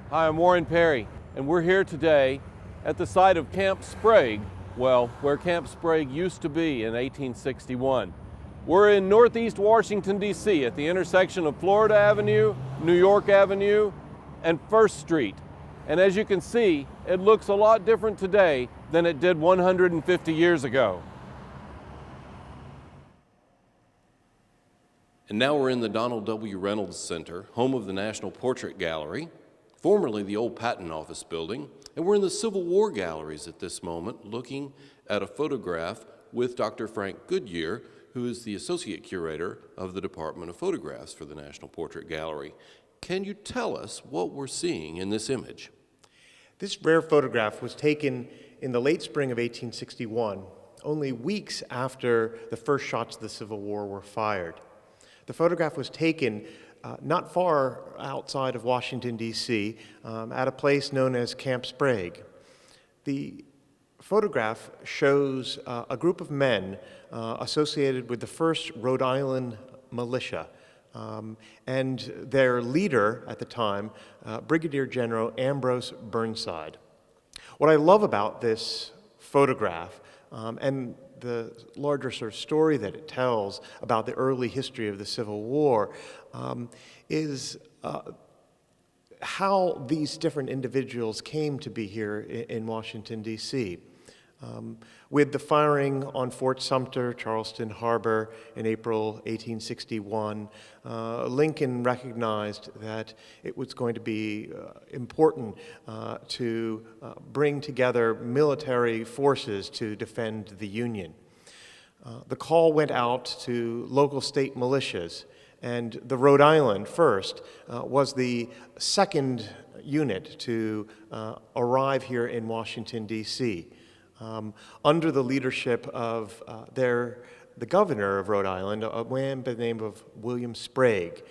Hi, I'm Warren Perry, and we're here today at the site of Camp Sprague, well, where Camp Sprague used to be in 1861. We're in Northeast Washington, D.C. at the intersection of Florida Avenue, New York Avenue, and 1st Street. And as you can see, it looks a lot different today than it did 150 years ago. And now we're in the Donald W. Reynolds Center, home of the National Portrait Gallery, formerly the old Patent Office building, and we're in the Civil War galleries at this moment, looking at a photograph with Dr. Frank Goodyear, who is the Associate Curator of the Department of Photographs for the National Portrait Gallery. Can you tell us what we're seeing in this image? This rare photograph was taken in the late spring of 1861, only weeks after the first shots of the Civil War were fired. The photograph was taken not far outside of Washington, D.C., at a place known as Camp Sprague. The photograph shows a group of men associated with the 1st Rhode Island militia, and their leader at the time, Brigadier General Ambrose Burnside. What I love about this photograph and the larger sort of story that it tells about the early history of the Civil War is how these different individuals came to be here in Washington, D.C. With the firing on Fort Sumter, Charleston Harbor in April 1861, Lincoln recognized that it was going to be important to bring together military forces to defend the Union. The call went out to local state militias, and the Rhode Island 1st was the second unit to arrive here in Washington, D.C. Under the leadership of the governor of Rhode Island, a man by the name of William Sprague.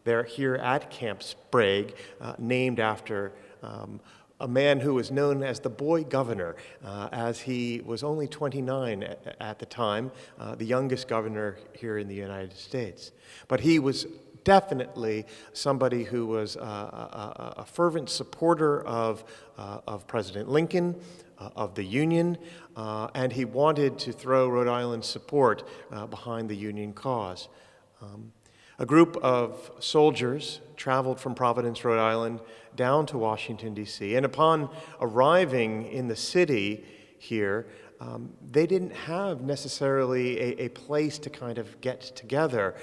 They're here at Camp Sprague, named after a man who was known as the Boy Governor, as he was only 29 at the time, the youngest governor here in the United States. But he was definitely somebody who was a fervent supporter of President Lincoln, of the Union, and he wanted to throw Rhode Island's support behind the Union cause. A group of soldiers traveled from Providence, Rhode Island, down to Washington, D.C., and upon arriving in the city here, they didn't have necessarily a place to kind of get together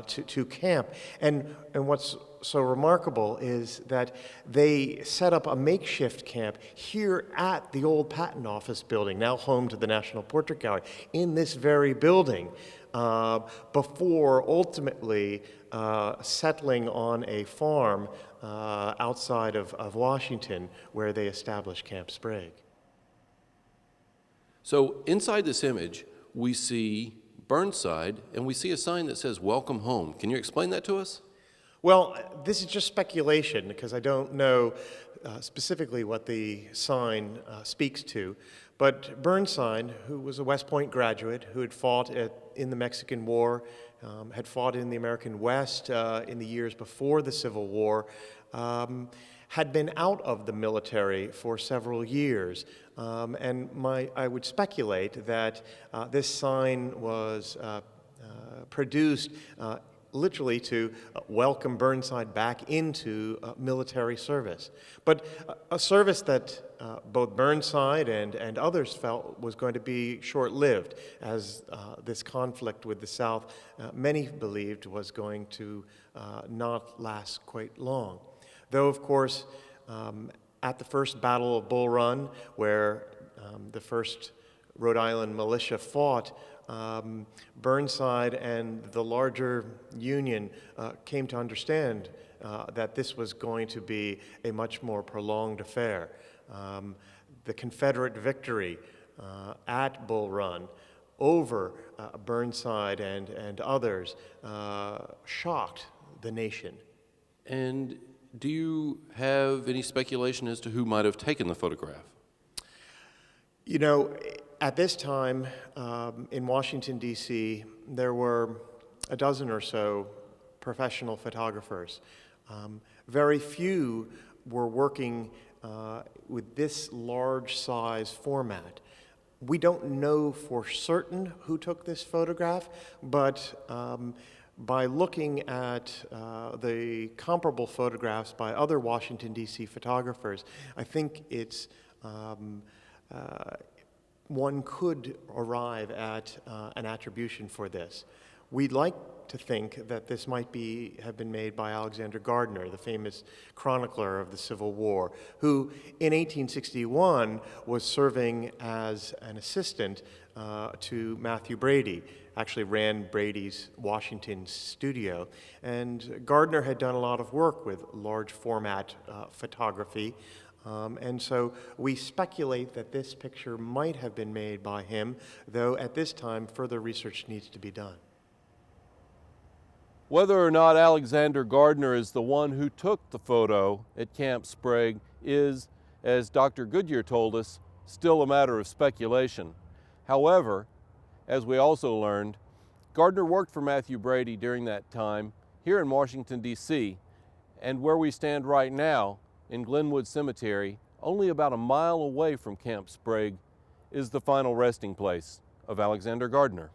to camp. And what's so remarkable is that they set up a makeshift camp here at the old Patent Office building, now home to the National Portrait Gallery, in this very building, before ultimately settling on a farm outside of Washington, where they established Camp Sprague. So inside this image, we see Burnside, and we see a sign that says, "Welcome home." Can you explain that to us? Well, this is just speculation, because I don't know specifically what the sign speaks to. But Burnside, who was a West Point graduate, who had fought in the Mexican War, had fought in the American West in the years before the Civil War, had been out of the military for several years. And I would speculate that this sign was produced literally to welcome Burnside back into military service. But a service that both Burnside and others felt was going to be short-lived, as this conflict with the South, many believed, was going to not last quite long. Though, of course, at the first Battle of Bull Run, where the 1st Rhode Island militia fought, Burnside and the larger Union came to understand that this was going to be a much more prolonged affair. The Confederate victory at Bull Run over Burnside and others shocked the nation. And do you have any speculation as to who might have taken the photograph? You know, at this time in Washington, D.C., there were a dozen or so professional photographers. Very few were working with this large size format. We don't know for certain who took this photograph, but by looking at the comparable photographs by other Washington, D.C. photographers, I think it's one could arrive at an attribution for this. We'd like to think that this might have been made by Alexander Gardner, the famous chronicler of the Civil War, who in 1861 was serving as an assistant to Matthew Brady, actually ran Brady's Washington studio. And Gardner had done a lot of work with large format photography. And so we speculate that this picture might have been made by him, though at this time further research needs to be done. Whether or not Alexander Gardner is the one who took the photo at Camp Sprague is, as Dr. Goodyear told us, still a matter of speculation. However, as we also learned, Gardner worked for Matthew Brady during that time here in Washington, D.C., and where we stand right now in Glenwood Cemetery, only about a mile away from Camp Sprague, is the final resting place of Alexander Gardner.